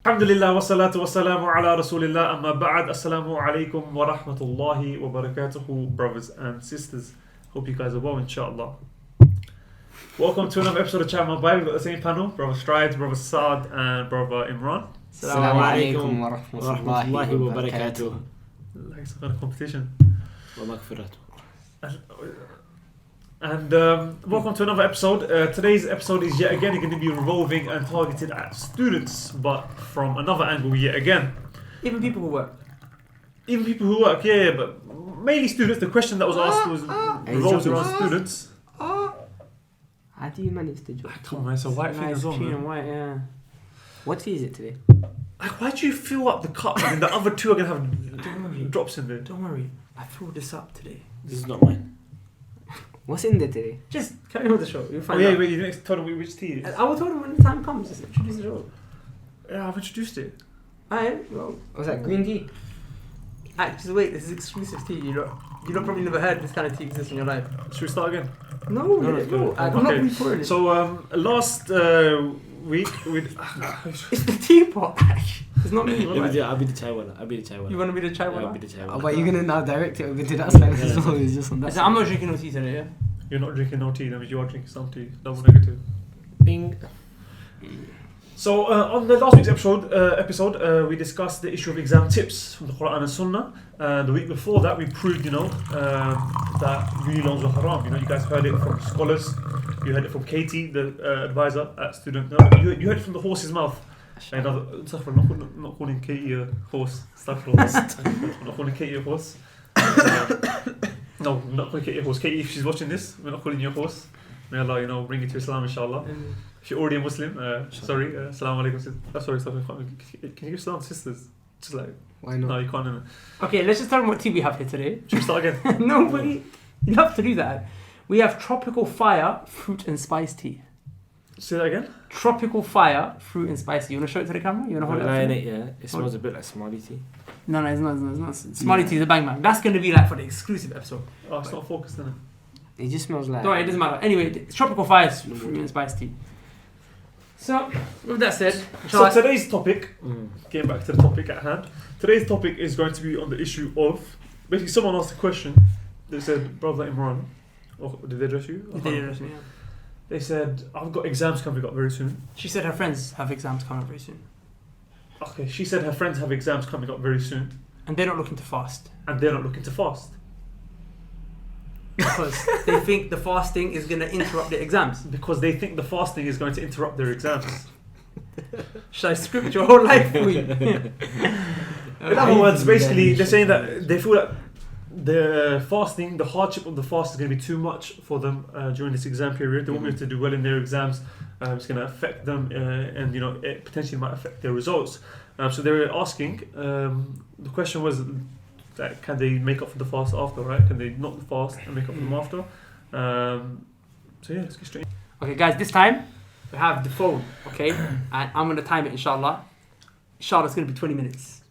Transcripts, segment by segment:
Alhamdulillah wa salatu wa salamu ala rasulillah amma ba'd. Assalamu alaikum wa rahmatullahi wa barakatuhu, brothers and sisters. Hope you guys are well, inshallah. Welcome to another episode of Chat with Bhai. We've got the same panel, Brother Strides, Brother Saad and Brother Imran. Assalamu alaikum wa rahmatullahi wa barakatuh. Like some kind of competition. Wa maghfiratuh. And welcome to another episode. Today's episode is yet again going to be revolving and targeted at students, but from another angle yet again. Even people who work. Yeah, but mainly students. The question that was asked was revolves around students. How do you manage to join? Come on, man, it's a white thing as well, man. White, yeah. What tea is it today? Like, why do you fill up the cup and the other two are going to have drops in there? Don't worry, I filled this up today. This is not mine. What's in there today? Just carry on with the show. You'll find Oh, out. wait, you didn't tell them which tea it is. I will tell them when the time comes. Just introduce the show. Yeah, I've introduced it. Well, What's that? Green tea? just wait. This is exclusive tea. You probably never heard this kind of tea exist in your life. Should we start again? No, let's go. I'm not re-pouring it. So, last week with... It's the teapot. It's not me. I'll be the chai wala. You want to be the chai I'll wala? be the chai Oh, wala. but you're gonna now direct it over to that side as well. It's just on that. I'm not drinking no tea today. Yeah. You're not drinking no tea, that means you are drinking some tea. Double negative. Bing. So, on the last week's episode, we discussed the issue of exam tips from the Quran and Sunnah. The week before that, we proved, that uni loans were haram. You guys heard it from scholars. You heard it from Katie, the advisor at student. No, you heard it from the horse's mouth. Not calling Katie a horse. Astaghfirullah. Not calling Katie a horse. No, we're not calling Katie a horse. Katie, if she's watching this, we're not calling you a horse. May Allah, bring you to Islam, inshallah. If you're already a Muslim, sorry, Assalamu alaikum. Sorry, can you give salam to sisters? Just like, Why not? no, you can't. Okay, let's just tell them what tea we have here today. Should we start again? No, but you have to do that. We have tropical fire, fruit and spice tea. Say that again? Tropical fire, fruit and spice tea. You want to show it to the camera? You want to hold it up? in it, yeah. It smells a bit like Somali tea. No, it's not. Smarty tea is a bang bang. That's going to be like for the exclusive episode. Oh, it's not focused, is it? It just smells like. Don't worry, it doesn't matter. Anyway, it's tropical fire, fruit and spice tea. So, with that said, So today's topic, getting back to the topic at hand, today's topic is going to be on the issue of, basically someone asked a question, they said, Brother Imran, or did they address you? yeah. They said, I've got exams coming up very soon. She said her friends have exams coming up very soon. Okay, she said her friends have exams coming up very soon. And they're not looking to fast. And they're not looking to fast. Because they think the fasting is going to interrupt their exams. Because they think the fasting is going to interrupt their exams. Should I script your whole life for you? In other words, basically, they're saying that they feel that the fasting, the hardship of the fast is going to be too much for them during this exam period. They won't be able to do well in their exams. It's going to affect them, and it potentially might affect their results. So they were asking. The question was, that can they make up for the fast after? Right? Can they not fast and make up for them after? So yeah, let's get straight. Okay, guys, this time we have the phone. Okay, and I'm going to time it. Inshallah, it's going to be 20 minutes.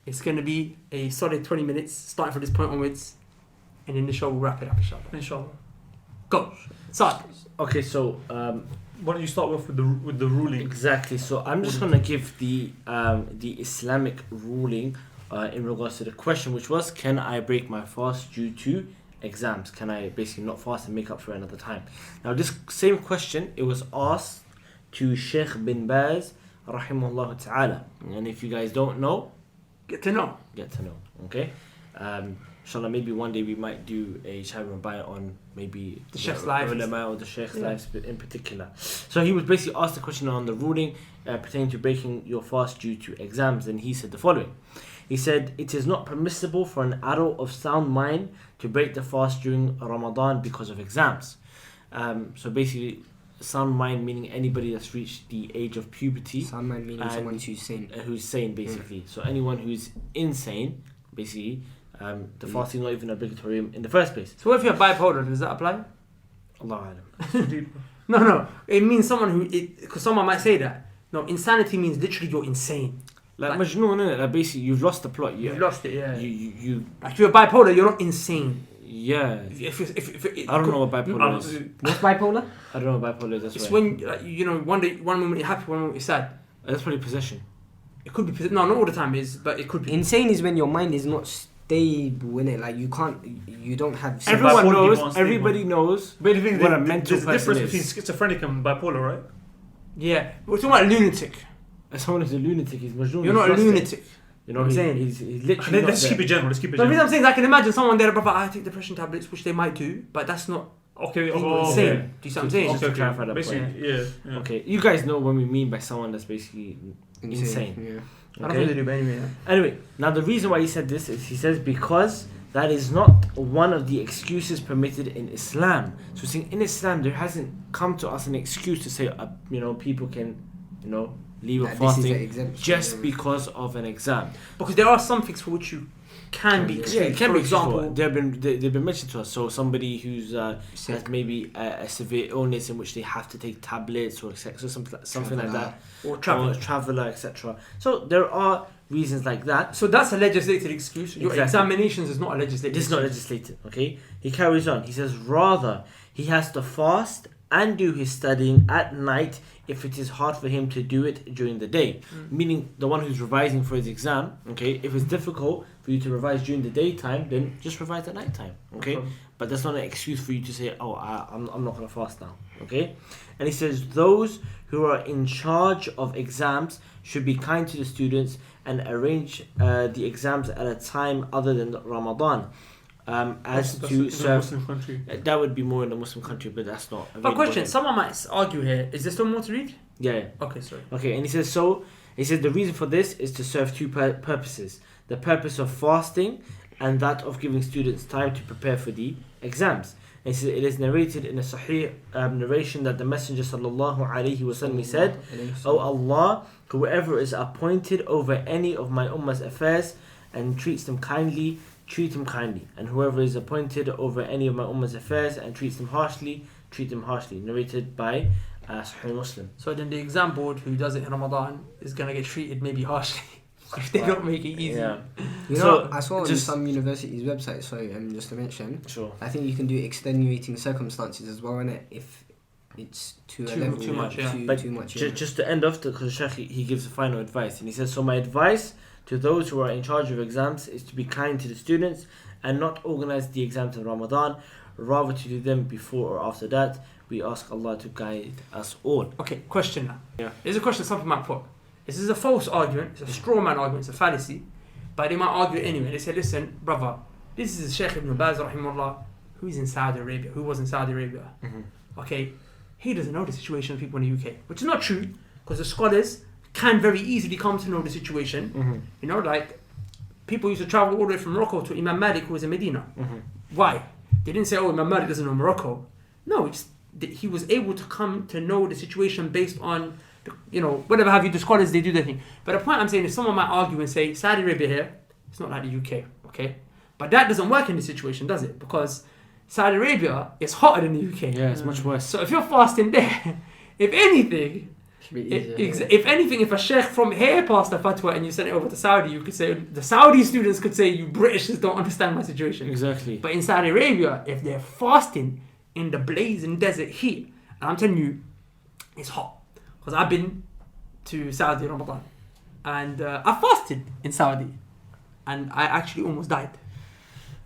It's going to be a solid 20 minutes, starting from this point onwards, and in the show we'll wrap it up, inshallah. Go. Start. Okay, so Why don't you start with the ruling? exactly. So I'm just gonna give the Islamic ruling in regards to the question, which was, can I break my fast due to exams? Can I basically not fast and make up for another time? Now, this same question, it was asked to Sheikh bin Baz, rahimahullah ta'ala. And if you guys don't know, Get to know. okay? Inshallah, maybe one day we might do a Shah Rabbi on maybe The Sheikh's life. ulama or the Sheikh's life in particular. So he was basically asked the question on the ruling pertaining to breaking your fast due to exams, and he said the following. He said, it is not permissible for an adult of sound mind to break the fast during Ramadan because of exams. So basically, sound mind meaning anybody that's reached the age of puberty. Sound mind meaning someone who's sane. Who's sane, basically. So anyone who's insane, basically, the fasting is not even obligatory in the first place. So what if you're bipolar? Does that apply? Allah Alam. No. It means someone who... Because someone might say that. No, insanity means literally you're insane. Like Majnoon, innit? Like basically, you've lost the plot. You've lost it, yeah. You Like if you're bipolar, you're not insane. Yeah. If I don't know what bipolar is. What's bipolar? I don't know what bipolar is. That's It's right. when one moment you're happy, one moment you're sad. That's probably possession. It could be no, not all the time is, but it could be. Insane is when your mind is not stable in it. Like you don't have. Everyone bipolar knows. people aren't Everybody knows But the thing, what a mental there's a person difference is. between schizophrenic and bipolar, right? Yeah, we're talking about lunatic. Someone who's a lunatic. He's majnun. You're not a lunatic. You know, I'm saying. he's literally. Let's not keep there. it general. Let's keep it The reason general. I'm saying is I can imagine someone there, brother, I take depression tablets, which they might do, but that's not Okay. insane. Okay. Do you see what I'm saying? Just to clarify that Basically, yeah. Okay, you guys know what we mean by someone that's basically insane. Yeah. I don't think they do, but anyway. Anyway, now the reason why he said this is he says because that is not one of the excuses permitted in Islam. So saying in Islam there hasn't come to us an excuse to say people can leave Like, off this is fasting an exemption, just yeah. because of an exam. Because there are some things for which you can be excused. it can For be example, they've been mentioned to us. So somebody who's has Sick. maybe a severe illness in which they have to take tablets or something like that, or travel. or traveler, etc. So there are reasons like that. So that's a legislated excuse. Your Exactly. examinations is not a legislated This is not excuse. legislated, okay? He carries on. He says, rather, he has to fast and do his studying at night if it is hard for him to do it during the day. Meaning, the one who's revising for his exam, okay? If it's difficult for you to revise during the daytime, then just revise at night time, okay? But that's not an excuse for you to say, I'm not going to fast now, okay? And he says, those who are in charge of exams should be kind to the students and arrange the exams at a time other than Ramadan. As That's to in a serve, Muslim country. that would be more in a Muslim country, but that's not. But available question, here. someone might argue here, is there still more to read? Yeah. Okay, sorry. Okay, and he says the reason for this is to serve two purposes: the purpose of fasting and that of giving students time to prepare for the exams. And he says it is narrated in a Sahih narration that the Messenger sallallahu alaihi wasallam said, "O Allah, whoever is appointed over any of my ummah's affairs and treats them kindly, treat him kindly, and whoever is appointed over any of my ummah's affairs and treats them harshly, treat them harshly." Narrated by Sahih Muslim. So then the exam board who does it in Ramadan is going to get treated maybe harshly if they don't make it easy. Yeah. You So, know, I saw on just- some universities' websites. Sorry, just to mention, Sure. I think you can do extenuating circumstances as well, innit? If it's Too much, yeah. But too much. Just to end off, because the Shaykh he gives final advice, and he says, so my advice to those who are in charge of exams is to be kind to the students and not organize the exams in Ramadan, rather to do them before or after that. We ask Allah to guide us all. Okay, question now. Yeah. There's a question some people might put. This is a false argument, it's a straw man argument, it's a fallacy, but they might argue it anyway. They say, listen, brother, this is Shaykh Ibn Baz, rahimahullah, who is in Saudi Arabia, who was in Saudi Arabia. Okay, he doesn't know the situation of people in the UK, which is not true, because the scholars can very easily come to know the situation. You know, like, people used to travel all the way from Morocco to Imam Malik, who was in Medina. Why? They didn't say, oh, Imam Malik doesn't know Morocco. No, he was able to come to know the situation based on, whatever have you, the scholars, they do their thing. But the point I'm saying is someone might argue and say, Saudi Arabia here, it's not like the UK, okay? But that doesn't work in this situation, does it? Because Saudi Arabia is hotter than the UK. Yeah, it's much worse. So if you're fasting there, if anything, if a sheikh from here passed a fatwa and you sent it over to Saudi, you could say, the Saudi students could say, you Britishes don't understand my situation. Exactly. But in Saudi Arabia, if they're fasting in the blazing desert heat, and I'm telling you, it's hot. Because I've been to Saudi in Ramadan, and I fasted in Saudi, and I actually almost died.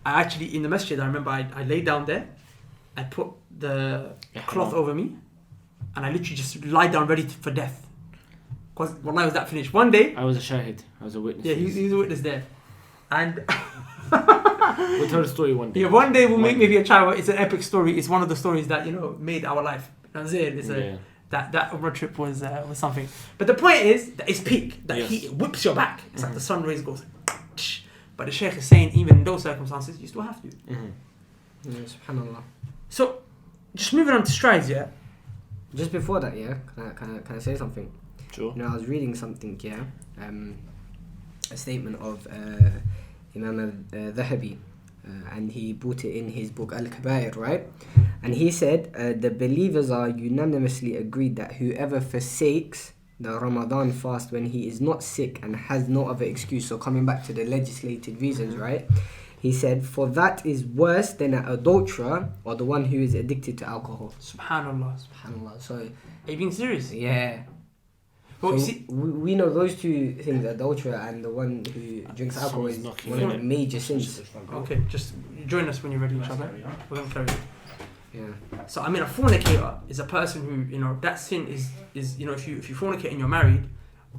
In the masjid, I remember I laid down there, I put the cloth over me, and I literally just lied down ready for death. Because when I was that finished, one day, I was a shahid. I was a witness. yeah, he's a witness there. And we'll tell the story one day. yeah, one day we'll make maybe a trial. It's an epic story. It's one of the stories that made our life. That's it. It's that Umrah trip was something. But the point is that it's peak. That heat whips your back. It's like the sun rays goes. But the Shaykh is saying even in those circumstances you still have to. Yeah, subhanallah. So just moving on to strides, yeah. Just before that, yeah, can I say something? Sure. I was reading something, yeah, a statement of Imam al-Dhahabi, and he put it in his book Al-Kabair, right? And he said, the believers are unanimously agreed that whoever forsakes the Ramadan fast when he is not sick and has no other excuse, so coming back to the legislated reasons, right? He said, for that is worse than an adulterer or the one who is addicted to alcohol. Subhanallah. SubhanAllah. So, Are you being serious? yeah. Well, you So see, we know those two things, adulterer and the one who drinks alcohol, is Someone's knocking one of on the major sins. okay, just join us when you're ready, inshallah. We're going to carry on. Yeah. So I mean, a fornicator is a person who, you know, that sin is if you fornicate and you're married,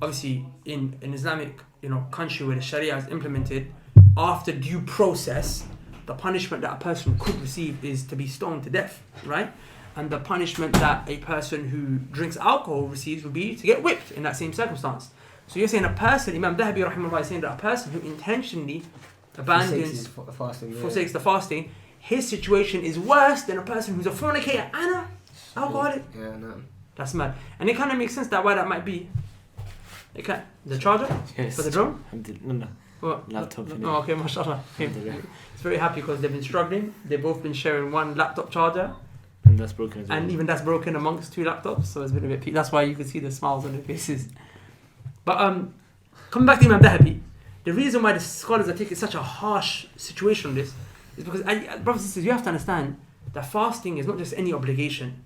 obviously in an Islamic, you know, country where the Sharia is implemented, after due process, the punishment that a person could receive is to be stoned to death, right? And the punishment that a person who drinks alcohol receives would be to get whipped in that same circumstance. So you're saying a person, Imam Dhahabi rahimahullah is saying that a person who intentionally abandons, forsakes the fasting, his situation is worse than a person who's a fornicator and an alcoholic. Yeah, no. That's mad. And it kind of makes sense that why that might be. It can the charger Yes. for the drone? No. What? Laptop. Oh, okay, mashallah. Okay. It's very happy because they've been struggling. They've both been sharing one laptop charger, And that's broken as well. and even that's broken amongst two laptops. So it's been a bit. That's why you can see the smiles on their faces. But coming back to Imam Dhahabi, the reason why the scholars are taking such a harsh situation on this is because, brothers and sisters, you have to understand that fasting is not just any obligation.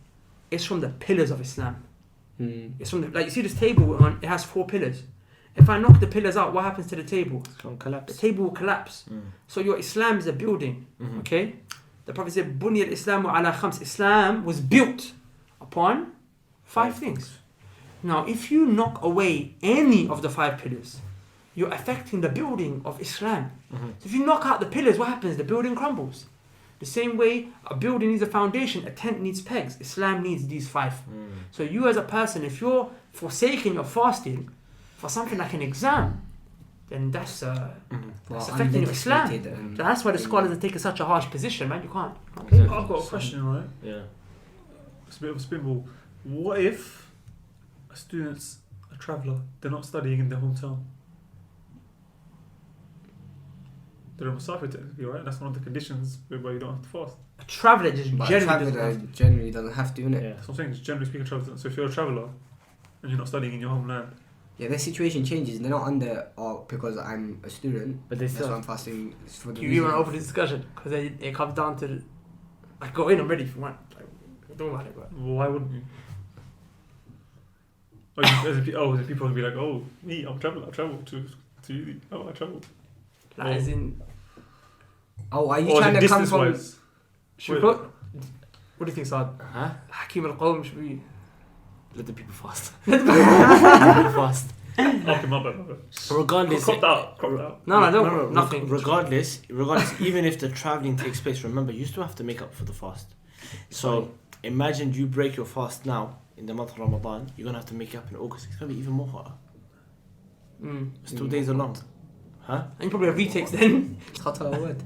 It's from the pillars of Islam. It's from the, like you see this table on, it has 4 pillars. If I knock the pillars out, what happens to the table? It can't The collapse. table will collapse. So your Islam is a building. Mhm. Okay? The Prophet said, Bunya al-Islamu ala khams. Islam was built upon 5 things. Now, if you knock away any of the 5 pillars, you're affecting the building of Islam. So if you knock out the pillars, what happens? The building crumbles. The same way a building needs a foundation, a tent needs pegs. Islam needs these 5. So you as a person, if you're forsaking your fasting for something like an exam, then that's affecting your Islam. So that's why the scholars are taking such a harsh position, man. You can't. Okay? Exactly. I've got a question, right? Yeah. It's a bit of a spinball. What if a student's a traveller, they're not studying in their hometown? They're a musafir technically, right? That's one of the conditions whereby you don't have to fast. A traveller just But generally a doesn't traveller have to. generally doesn't have to, innit? Yeah. That's what I'm saying, just generally speaking, traveller. So if you're a traveller and you're not studying in your homeland, Yeah, their situation changes. They're not under, because I'm a student, But they that's why still. I'm fasting. It's for the You even reason open the discussion because it comes down to. Like, go in already if you want. Like, don't worry about it. well, why wouldn't you? The people will be like, oh, me, I'm traveller. I travel to uni. Oh, I travel. Like, as in, Oh, are you Or trying the to come distance from... wise. should we put, what do you think, Saad? Huh? Hakim al-Qawm should be. Let the people fast. Let the people fast. Okay, my bad. Regardless. Cropped out. No, don't. Nothing. Regardless, even if the traveling takes place, remember you still have to make up for the fast. So imagine you break your fast now in the month of Ramadan. You're gonna have to make it up in August. It's gonna be even more hotter. It's 2 days along. Huh? And you probably have retakes then. It's hotter a word.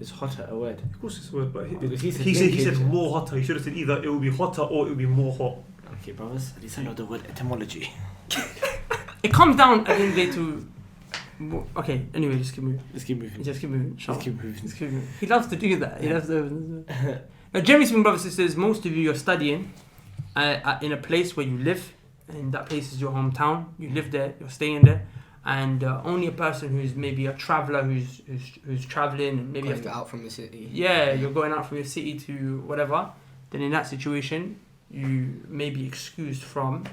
It's hotter a word. Of course it's a word, but Because he he said said more hotter. He should have said either it will be hotter or it will be more hot. Okay, brothers. At least I know the word etymology. It comes down at the end of the day to. Okay, anyway, just keep moving. Let's keep moving. Just keep moving. Let's keep moving. Just keep moving. He loves to do that. He loves to. Now, generally speaking, brothers and sisters, most of you are studying in a place where you live, and that place is your hometown. You live there, you're staying there, and only a person who's maybe a traveller who's travelling and maybe Going out from the city. yeah, you're going out from your city to whatever. Then in that situation, you may be excused from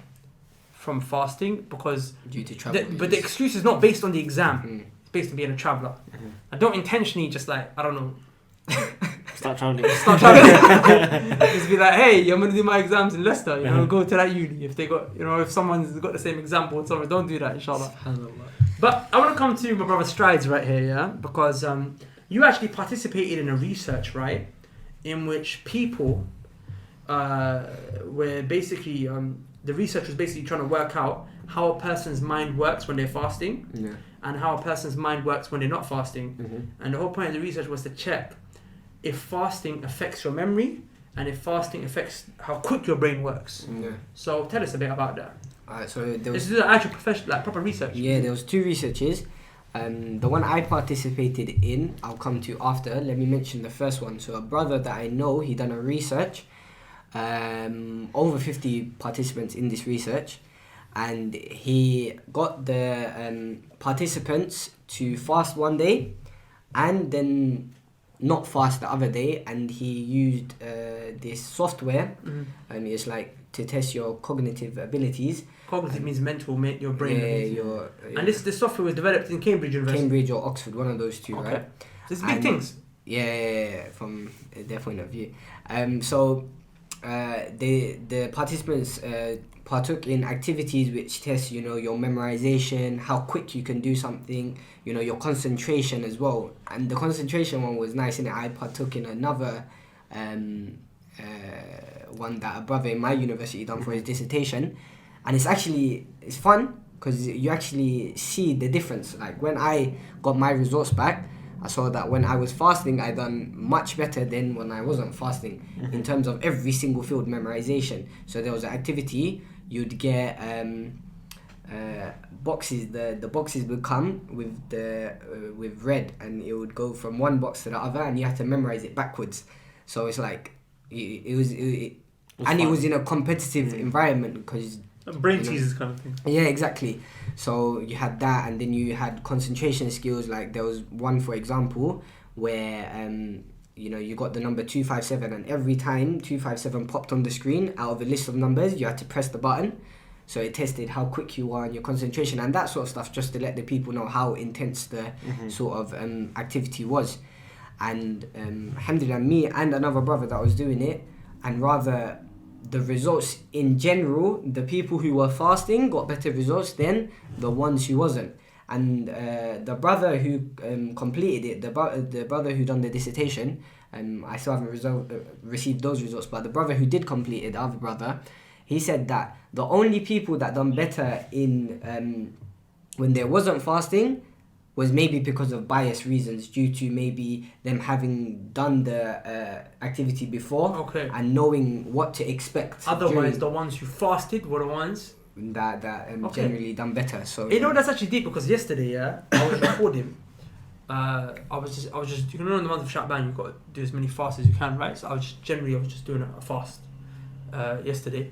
fasting because Due to travel. but the excuse is not based on the exam. Mm. It's based on being a traveller. I don't intentionally just like I don't know. Start traveling. Start traveling. Just be like, hey, I'm gonna do my exams in Leicester. You know, go to that uni. If they got, if someone's got the same exam board, someone don't do that, inshallah. But I want to come to my brother Strides right here, yeah, because you actually participated in a research, right, in which people were basically the research was basically trying to work out how a person's mind works when they're fasting, and how a person's mind works when they're not fasting. And the whole point of the research was to check if fasting affects your memory and if fasting affects how quick your brain works. So tell us a bit about that. Alright, so there This was, is an actual professional, like proper research. yeah, there was 2 researches. The one I participated in, I'll come to after. Let me mention the first one. So a brother that I know, he done a research. Over 50 participants in this research, and he got the participants to fast one day and then not fast the other day, and he used this software, and it's like to test your cognitive abilities. Cognitive means mental, your brain. Yeah, And this software was developed in Cambridge University. Cambridge or Oxford, one of those two, Okay. right? So it's big things. Yeah, from their point of view. So the participants partook in activities which test, your memorization, how quick you can do something, your concentration as well. And the concentration one was nice, and I partook in another one that a brother in my university done for his dissertation, and it's fun because you actually see the difference. Like when I got my results back, I saw that when I was fasting, I done much better than when I wasn't fasting in terms of every single field memorization. So there was an activity, you'd get boxes. The boxes would come with red, and it would go from one box to the other, and you have to memorize it backwards. So it's like it was in a competitive environment because brain teasers kind of thing. Yeah, exactly. So you had that, and then you had concentration skills. Like there was one, for example, where you got the number 257, and every time 257 popped on the screen out of a list of numbers, you had to press the button. So it tested how quick you are and your concentration and that sort of stuff, just to let the people know how intense the sort of activity was. And alhamdulillah, me and another brother that was doing it, and rather the results in general, the people who were fasting got better results than the ones who wasn't. And the brother who completed it, the brother who done the dissertation, I still haven't received those results, but the brother who did complete it, the other brother, he said that the only people that done better in when there wasn't fasting was maybe because of bias reasons, due to maybe them having done the activity before and knowing what to expect. Otherwise, the ones who fasted were the ones that generally done better. So that's actually deep, because yesterday, I was recording. I was just in the month of Sha'ban, you've got to do as many fasts as you can, right? So I was just doing a fast yesterday,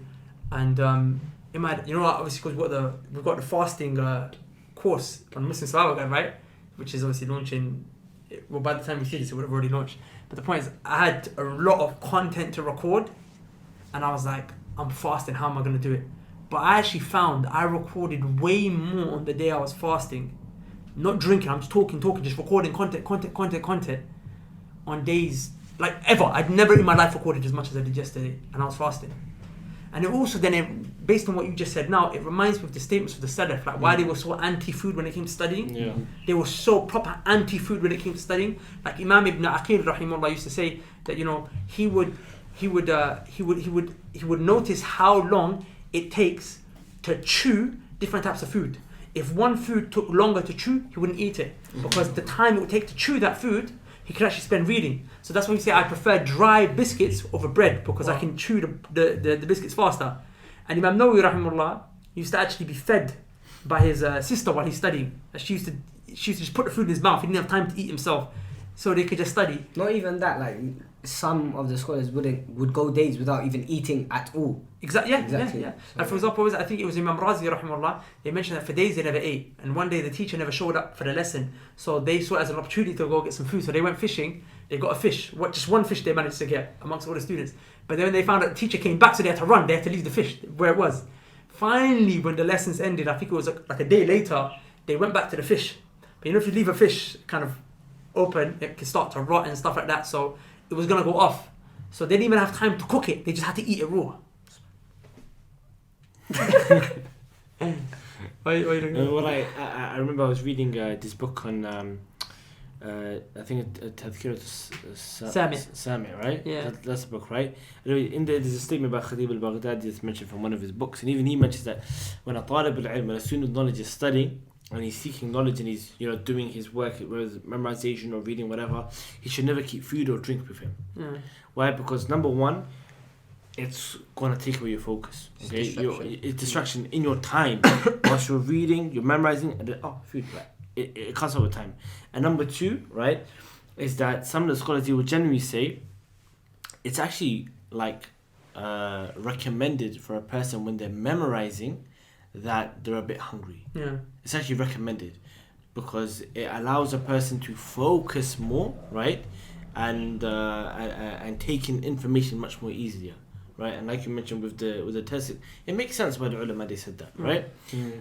and in my, obviously because we've got the fasting course on Muslim Survival Guide, right? Which is obviously launching. Well, by the time you see this, it would have already launched. But the point is, I had a lot of content to record, and I was like, I'm fasting. How am I going to do it? But I actually found I recorded way more on the day I was fasting. Not drinking, I'm just talking, just recording content on days, like ever. I'd never in my life recorded as much as I did yesterday, and I was fasting. And it also based on what you just said now, it reminds me of the statements of the Salaf, like why they were so anti-food when it came to studying. Yeah. They were so proper anti-food when it came to studying. Like Imam Ibn Aqil rahimahullah used to say that, he would notice how long it takes to chew different types of food. If one food took longer to chew, he wouldn't eat it, because the time it would take to chew that food, he could actually spend reading. So that's why we say I prefer dry biscuits over bread, because I can chew the biscuits faster. And Imam Nawawi rahimahullah used to actually be fed by his sister while he's studying. She used to just put the food in his mouth. He didn't have time to eat himself, so they could just study. Not even that, like some of the scholars would go days without even eating at all. Exactly. So, And for example, I think it was Imam Razi rahimahullah, they mentioned that for days they never ate, and one day the teacher never showed up for the lesson, so they saw it as an opportunity to go get some food. So they went fishing. They got a fish. Just one fish they managed to get amongst all the students. But then when they found out the teacher came back, so they had to run. They had to leave the fish where it was. Finally, when the lessons ended, I think it was like a day later, they went back to the fish. But if you leave a fish kind of open, it can start to rot and stuff like that. So it was gonna go off. So they didn't even have time to cook it. They just had to eat it raw. Well, I remember I was reading this book on I think Tadhkirat Sami, right? Yeah. That's the book, right? Anyway, in there, there's a statement by Khatib al-Baghdadi that's mentioned from one of his books, and even he mentions that when a talib al-ilm, when a student of knowledge is studying and he's seeking knowledge and he's doing his work, whether it's memorization or reading, whatever, he should never keep food or drink with him. Why? Because number one, it's gonna take away your focus. Okay, it's distraction in your time whilst you're reading, you're memorizing, and then food. Right? It cuts over time. And number two, right, is that some of the scholars will generally say it's actually like recommended for a person when they're memorizing that they're a bit hungry. Yeah, it's actually recommended because it allows a person to focus more, right? and taking information much more easier, right? And like you mentioned with the test, it makes sense why the ulama they said that, right?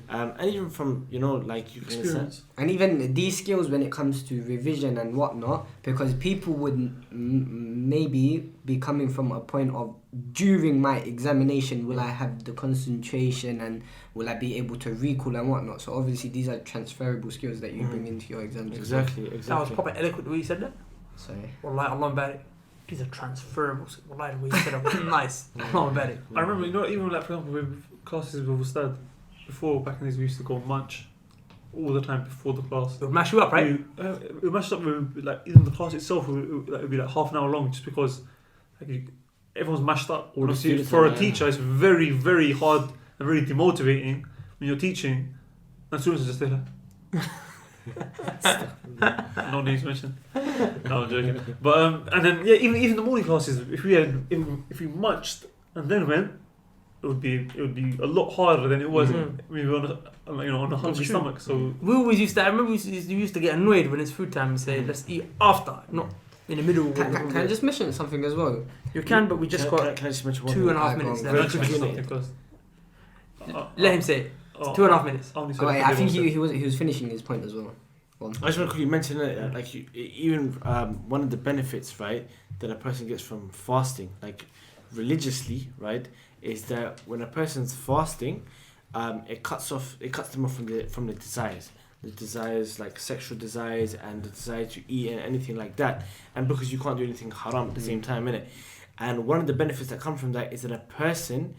And even from like you can Experience. And even these skills when it comes to revision and whatnot, because people would maybe be coming from a point of, during my examination, will I have the concentration and will I be able to recall and whatnot? So obviously these are transferable skills that you bring into your exams. Exactly. That was proper eloquent the way you said that. Sorry. Wallahi, Allah barik. These are transferable. Wallahi, the way you said it was nice. Allah barik. I remember, even like for example with classes with Ustad, before back in these we used to go munch all the time before the class. It'll mash you up, right? We mashed up with like even the class itself would be like half an hour long just because like everyone's mashed up. All the Obviously, students for are a teacher it's very, very hard and very demotivating when you're teaching and students are just there like no names mentioned. No, I'm joking. But and then even the morning classes, if we munched and then went, it would be a lot harder than it was when we were on a hungry stomach. So We always used to. I remember we used to get annoyed when it's food time and say, "Let's eat after, not in the middle." Can I just mention something as well? You can, but we just got Can I just mention one 2.5 thing? minutes Very left. quickly. Let him say it. 2.5 minutes. I think he was finishing his point as well. I just want to quickly mention it, like even one of the benefits, right, that a person gets from fasting, like religiously, right, is that when a person's fasting, it cuts them off from the desires like sexual desires and the desire to eat and anything like that, and because you can't do anything haram at the same time, innit? And one of the benefits that come from that is that a person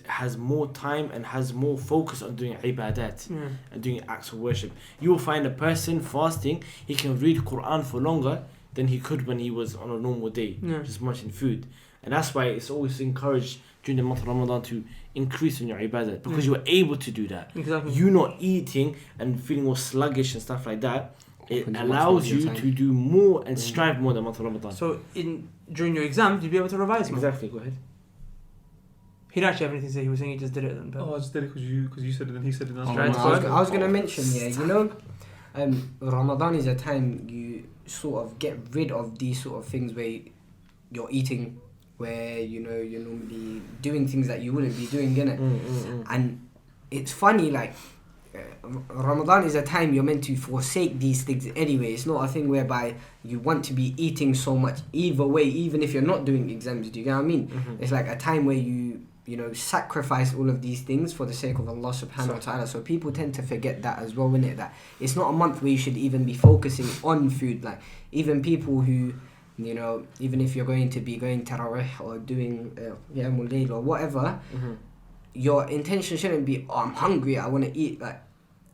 has more time and has more focus on doing ibadat and doing acts of worship. You will find a person fasting, he can read Quran for longer than he could when he was on a normal day, just munching food. And that's why it's always encouraged during the month of Ramadan to increase in your ibadat, because you are able to do that. Exactly. You not eating and feeling all sluggish and stuff like that, it Opens allows much more you time. to do more and strive more than month of Ramadan. So during your exams, you'll be able to revise more. Exactly, go ahead. He didn't actually have anything to say. He was saying he just did it. Then, I just did it because you said it and he said it. Right. I was gonna mention, Ramadan is a time you sort of get rid of these sort of things where you're eating, where you're normally doing things that you wouldn't be doing, innit? And it's funny, like Ramadan is a time you're meant to forsake these things anyway. It's not a thing whereby you want to be eating so much either way, even if you're not doing exams. Do you get what I mean? It's like a time where you sacrifice all of these things for the sake of Allah subhanahu wa ta'ala. So people tend to forget that as well, innit? That it's not a month where you should even be focusing on food. Like even people who, even if you're going to be going tarawih or doing Qiyamul Layl or whatever, your intention shouldn't be, I'm hungry, I want to eat. Like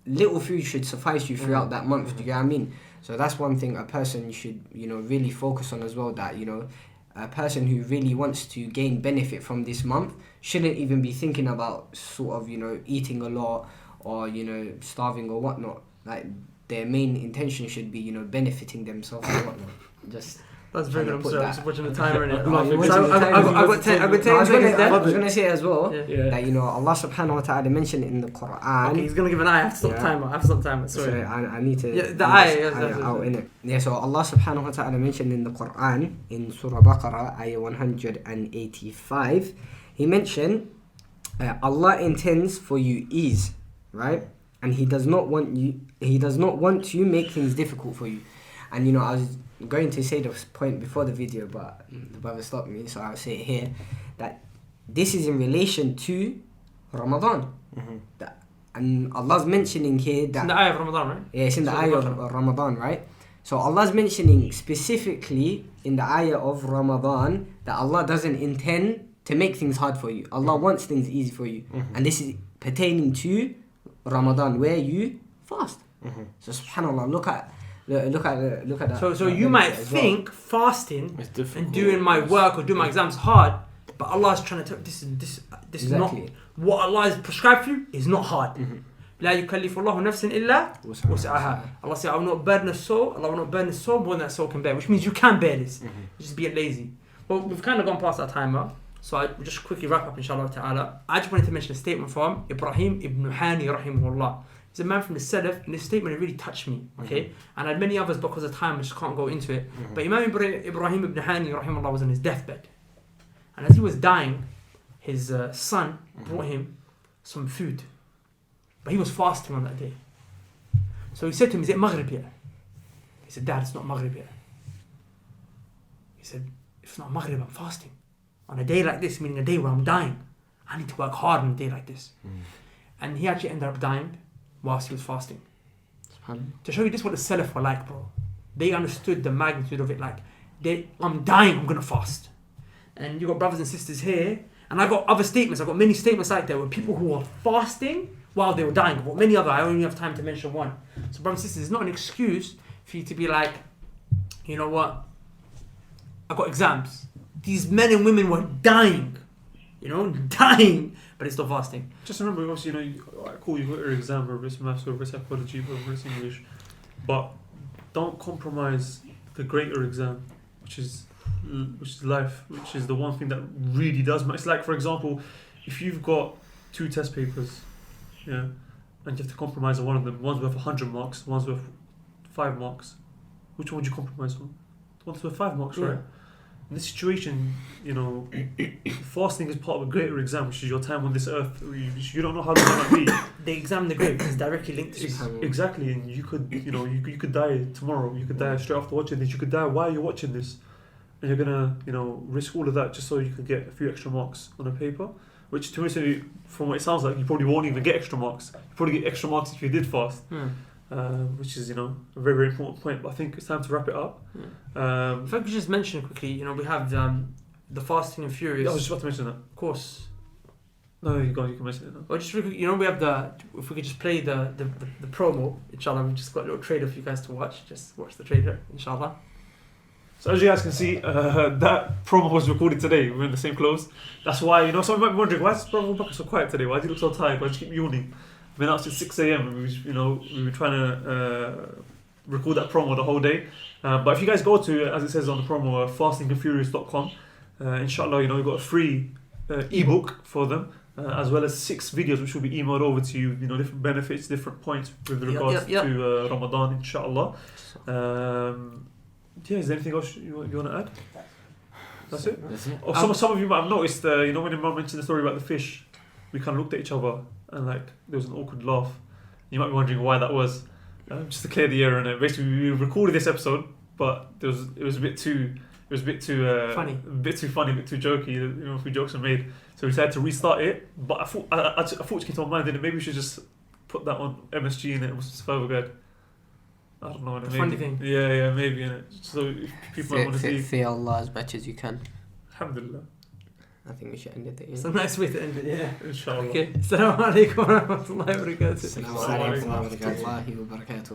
little food should suffice you throughout that month. Do you get what I mean? So that's one thing a person should, really focus on as well. That, a person who really wants to gain benefit from this month shouldn't even be thinking about sort of, eating a lot or, starving or whatnot. Like their main intention should be, benefiting themselves or whatnot. Just That's very good. I'm put sorry, that. I'm watching the timer in it. I I've got 10 seconds there. I was going to say as well Yeah. that, Allah subhanahu wa ta'ala mentioned in the Quran. Okay, he's gonna give an eye. I have to stop timer. I have to stop timer. Sorry. I need to. Yeah, the eye, yes, out in it. Yeah, so Allah subhanahu wa ta'ala mentioned in the Quran, in Surah Baqarah, ayah 185, He mentioned Allah intends for you ease, right? And He does not want to make things difficult for you. And I was going to say this point before the video, but the brother stopped me, so I'll say it here, that this is in relation to Ramadan. And Allah's mentioning here that... It's in the ayah of Ramadan, right? Yeah, it's in the ayah of Ramadan, right? So Allah's mentioning specifically in the ayah of Ramadan that Allah doesn't intend to make things hard for you. Allah wants things easy for you. And this is pertaining to Ramadan, where you fast. So subhanAllah, look at that. So you might think fasting and doing my work or doing my exams hard, but Allah's trying to tell this is Exactly. not what Allah has prescribed for you is not hard. لا يكلف الله نفسا إلا وسعها. Allah said, I will not burden a soul. Allah will not burden a soul more than that soul can bear, which means you can bear this. You're just being lazy. Well, we've kind of gone past that timer, so I'll just quickly wrap up, inshallah ta'ala. I just wanted to mention a statement from Ibrahim ibn Hani rahimahullah. He's a man from the Salaf, and his statement really touched me, okay? And I had many others because of time, I just can't go into it. But Imam Ibrahim ibn Hani, rahimahullah, was on his deathbed. And as he was dying, his son brought him some food. But he was fasting on that day. So he said to him, is it Maghrib yet? He said, Dad, it's not Maghrib yet. He said, if it's not Maghrib, I'm fasting. On a day like this, meaning a day where I'm dying, I need to work hard on a day like this. And he actually ended up dying whilst he was fasting. To show you this what the Salaf were like, bro. They understood the magnitude of it. Like, I'm dying, I'm going to fast. And you got brothers and sisters here, and I got other statements. I got many statements like that where people who were fasting while they were dying. I've got many other. I only have time to mention one. So, brothers and sisters, it's not an excuse for you to be like, you know what? I got exams. These men and women were dying, dying, but they're still fasting. Just remember, obviously, cool, you've got your exam, whether it's maths, whether it's psychology, whether it's English, but don't compromise the greater exam, which is life, which is the one thing that really does matter. It's like, for example, if you've got 2 test papers, yeah, and you have to compromise on one of them, one's worth 100 marks, one's worth 5 marks, which one would you compromise on? The one's worth 5 marks, right? In this situation, fasting is part of a greater exam, which is your time on this earth. You don't know how long that might be. The exam, the grade is directly linked to Exactly, and you could, you could die tomorrow. You could die straight after watching this. You could die while you're watching this, and you're gonna, risk all of that just so you could get a few extra marks on a paper. Which, to me, from what it sounds like, you probably won't even get extra marks. You probably get extra marks if you did fast. Which is, a very, very important point. But I think it's time to wrap it up. If I could just mention quickly, we have the Fasting and Furious. I was just about to mention that. Of course. No, you can mention it now. Or just, we have if we could just play the promo, inshallah, we've just got a little trailer for you guys to watch. Just watch the trailer, inshallah. So as you guys can see, that promo was recorded today. We're in the same clothes. That's why, someone might be wondering, why is Brother Bakr so quiet today? Why do you look so tired? Why do you keep yawning? I've been out since 6 a.m. and we were trying to record that promo the whole day. But if you guys go to, as it says on the promo, fastingandfurious.com, inshallah, we've got a free ebook for them, as well as 6 videos which will be emailed over to you, different benefits, different points with regards to Ramadan, inshallah. Is there anything else you want to add? That's it? Or some of you might have noticed, when Imran mentioned the story about the fish, we kind of looked at each other and there was an awkward laugh. You might be wondering why that was. Just to clear the air, and basically we recorded this episode, but it was a bit too funny, a bit too jokey. A few jokes were made, so we decided to restart it. But I thought it came to my mind that maybe we should just put that on MSG and it was further good. I don't know. The funny thing. Yeah, maybe. So if people might want to see. Fear Allah as much as you can. Alhamdulillah. I think we should end it there. It's a nice way to end it, yeah. Inshallah. Okay. Assalamu alaikum wa rahmatullahi wa barakatuh. Assalamu alaikum wa rahmatullahi wa barakatuh.